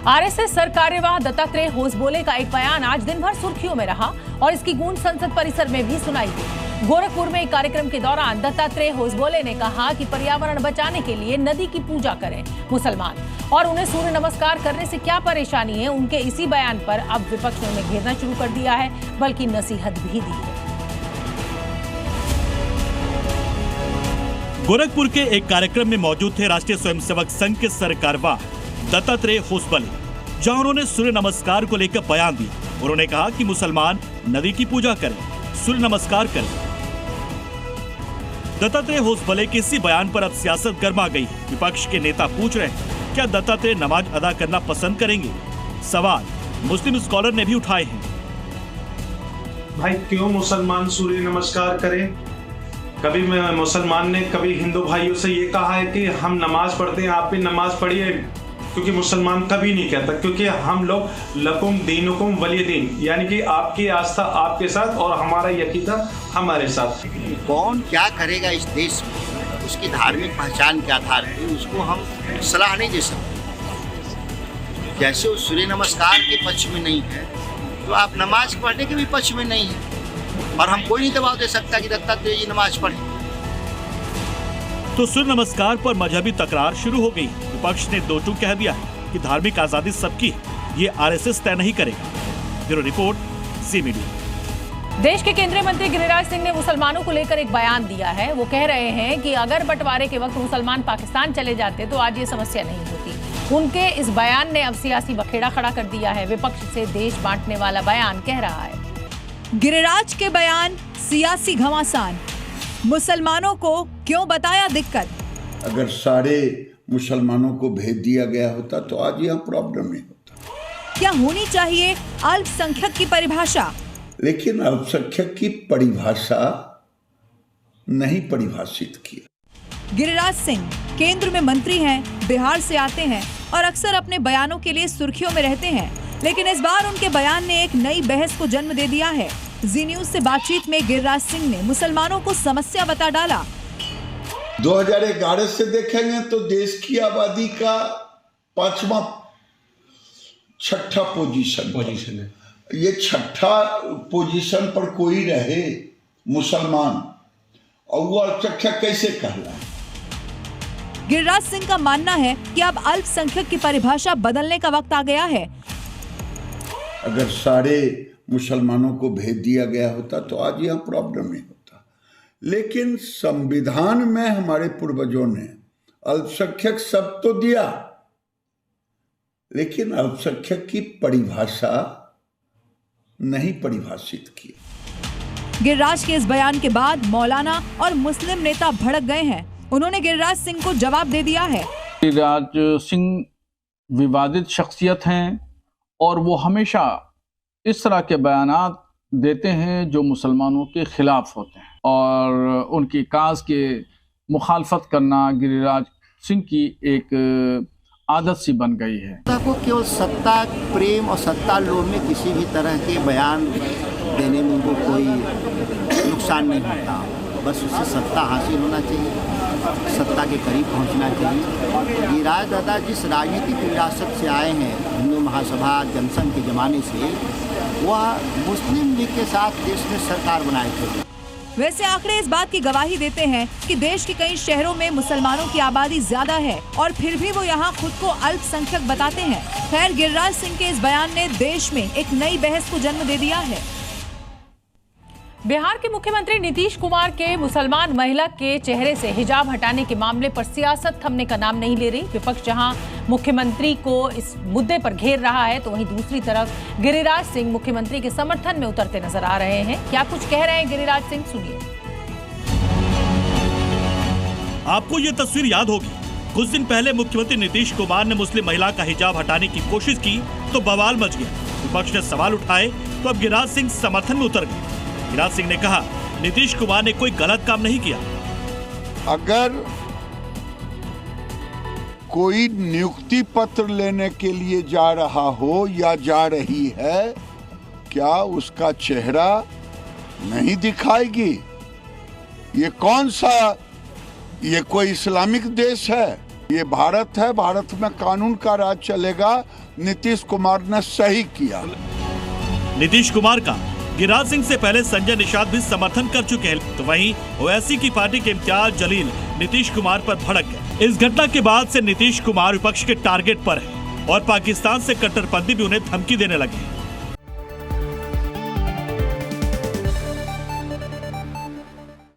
RSS सरकार्यवाह Dattatreya Hosabale का एक बयान आज दिन भर सुर्खियों में रहा और इसकी गूंज संसद परिसर में भी सुनाई दी। गोरखपुर में एक कार्यक्रम के दौरान दत्तात्रेय होसबोले ने कहा कि पर्यावरण बचाने के लिए नदी की पूजा करें मुसलमान और उन्हें सूर्य नमस्कार करने से क्या परेशानी है। उनके इसी बयान पर अब विपक्ष ने उन्हें घेरना शुरू कर दिया है, बल्कि नसीहत भी दी है। गोरखपुर के एक कार्यक्रम में मौजूद थे राष्ट्रीय स्वयंसेवक संघ के सरकार्यवाह दत्तात्रेय होसबोले, जहां उन्होंने सूर्य नमस्कार को लेकर बयान दिया। उन्होंने कहा कि मुसलमान नदी की पूजा करें, सूर्य नमस्कार करें। दत्तात्रेय होसबोले के इसी बयान पर अब सियासत गर्मा गई। विपक्ष के नेता पूछ रहे हैं, क्या दत्तात्रेय नमाज अदा करना पसंद करेंगे? सवाल मुस्लिम स्कॉलर ने भी उठाए हैं। भाई क्यों मुसलमान सूर्य नमस्कार करें? कभी मुसलमान ने कभी हिंदू भाइयों से ये कहा है कि हम नमाज पढ़ते हैं, आप भी नमाज पढ़िए? क्योंकि मुसलमान कभी नहीं कहता, क्योंकि हम लोग लकुम दीनुकुम वली दीन, यानी कि आपकी आस्था आपके साथ और हमारा यकीदा हमारे साथ। कौन क्या करेगा इस देश में, उसकी धार्मिक पहचान के आधार पर उसको हम सलाह नहीं दे सकते। जैसे वो सूर्य नमस्कार के पक्ष में नहीं है, तो आप नमाज पढ़ने के भी पक्ष में नहीं है, और हम कोई नहीं दबाव दे सकता कि दत्तात्रेय जी नमाज पढ़े। तो सूर्य नमस्कार पर मजहबी तकरार शुरू हो गई। विपक्ष ने दो टूक कह दिया है कि धार्मिक आजादी सबकी है, ये आरएसएस तय नहीं करेगा। Bureau report, C media. देश के केंद्रीय मंत्री गिरिराज सिंह ने मुसलमानों को लेकर एक बयान दिया है। वो कह रहे हैं कि अगर बंटवारे के वक्त मुसलमान पाकिस्तान चले जाते तो आज ये समस्या नहीं होती। उनके इस बयान ने अब सियासी बखेड़ा खड़ा कर दिया है। विपक्ष से देश बांटने वाला बयान कह रहा है। गिरिराज के बयान सियासी घमासान, मुसलमानों को क्यों बताया दिक्कत? अगर सारे मुसलमानों को भेज दिया गया होता तो आज यहाँ प्रॉब्लम नहीं होता। क्या होनी चाहिए अल्पसंख्यक की परिभाषा? लेकिन अल्पसंख्यक की परिभाषा नहीं परिभाषित किया। गिरिराज सिंह केंद्र में मंत्री हैं, बिहार से आते हैं और अक्सर अपने बयानों के लिए सुर्खियों में रहते हैं, लेकिन इस बार उनके बयान ने एक नई बहस को जन्म दे दिया है। जी न्यूज से बातचीत में गिरिराज सिंह ने मुसलमानों को समस्या बता डाला। 2011 से देखेंगे तो देश की आबादी का छठा पोजीशन है। ये छठा पोजीशन पर कोई रहे मुसलमान और वो अल्पसंख्यक कैसे कहलाए? गिरिराज सिंह का मानना है कि अब अल्पसंख्यक की परिभाषा बदलने का वक्त आ गया है। अगर सारे मुसलमानों को भेज दिया गया होता तो आज यहाँ प्रॉब्लम नहीं होता। लेकिन संविधान में हमारे पूर्वजों ने अल्पसंख्यक शब्द तो दिया, लेकिन अल्पसंख्यक की परिभाषा नहीं परिभाषित की। गिरिराज के इस बयान के बाद मौलाना और मुस्लिम नेता भड़क गए हैं। उन्होंने गिरिराज सिंह को जवाब दे दिया है। गिरिराज सिंह विवादित शख्सियत हैं और वो हमेशा इस तरह के बयानात देते हैं जो मुसलमानों के खिलाफ होते हैं, और उनकी काज के मुखालफत करना गिरिराज सिंह की एक आदत सी बन गई है। को केवल सत्ता प्रेम और सत्ता लोभ में किसी भी तरह के बयान देने में उनको कोई नुकसान नहीं होता। बस उससे सत्ता हासिल होना चाहिए, सत्ता के करीब पहुंचना चाहिए। गिरिराज दादा जिस राजनीतिक विरासत से आए हैं, हिंदू महासभा जनसंघ के ज़माने से, वह मुस्लिम लीग के साथ देश में सरकार बनाए थे। वैसे आंकड़े इस बात की गवाही देते हैं कि देश के कई शहरों में मुसलमानों की आबादी ज्यादा है और फिर भी वो यहाँ खुद को अल्पसंख्यक बताते हैं। खैर, गिरिराज सिंह के इस बयान ने देश में एक नई बहस को जन्म दे दिया है। बिहार के मुख्यमंत्री नीतीश कुमार के मुसलमान महिला के चेहरे से हिजाब हटाने के मामले पर सियासत थमने का नाम नहीं ले रही। विपक्ष जहां मुख्यमंत्री को इस मुद्दे पर घेर रहा है, तो वहीं दूसरी तरफ गिरिराज सिंह मुख्यमंत्री के समर्थन में उतरते नजर आ रहे हैं। क्या कुछ कह रहे हैं गिरिराज सिंह, सुनिए। आपको ये तस्वीर याद होगी, कुछ दिन पहले मुख्यमंत्री नीतीश कुमार ने मुस्लिम महिला का हिजाब हटाने की कोशिश की तो बवाल मच गया। विपक्ष ने सवाल उठाए तो अब गिरिराज सिंह समर्थन में उतर गए। गिरिराज सिंह ने कहा, नीतीश कुमार ने कोई गलत काम नहीं किया। अगर कोई नियुक्ति पत्र लेने के लिए जा रहा हो या जा रही है, क्या उसका चेहरा नहीं दिखाएगी? ये कौन सा, ये कोई इस्लामिक देश है? ये भारत है, भारत में कानून का राज चलेगा। नीतीश कुमार ने सही किया। नीतीश कुमार का गिरिराज सिंह से पहले संजय निषाद भी समर्थन कर चुके हैं, तो वहीं ओवैसी की पार्टी के इम्तियाज जलील नीतीश कुमार पर भड़क गए। इस घटना के बाद से नीतीश कुमार विपक्ष के टारगेट पर है और पाकिस्तान से कट्टरपंथी भी उन्हें धमकी देने लगे।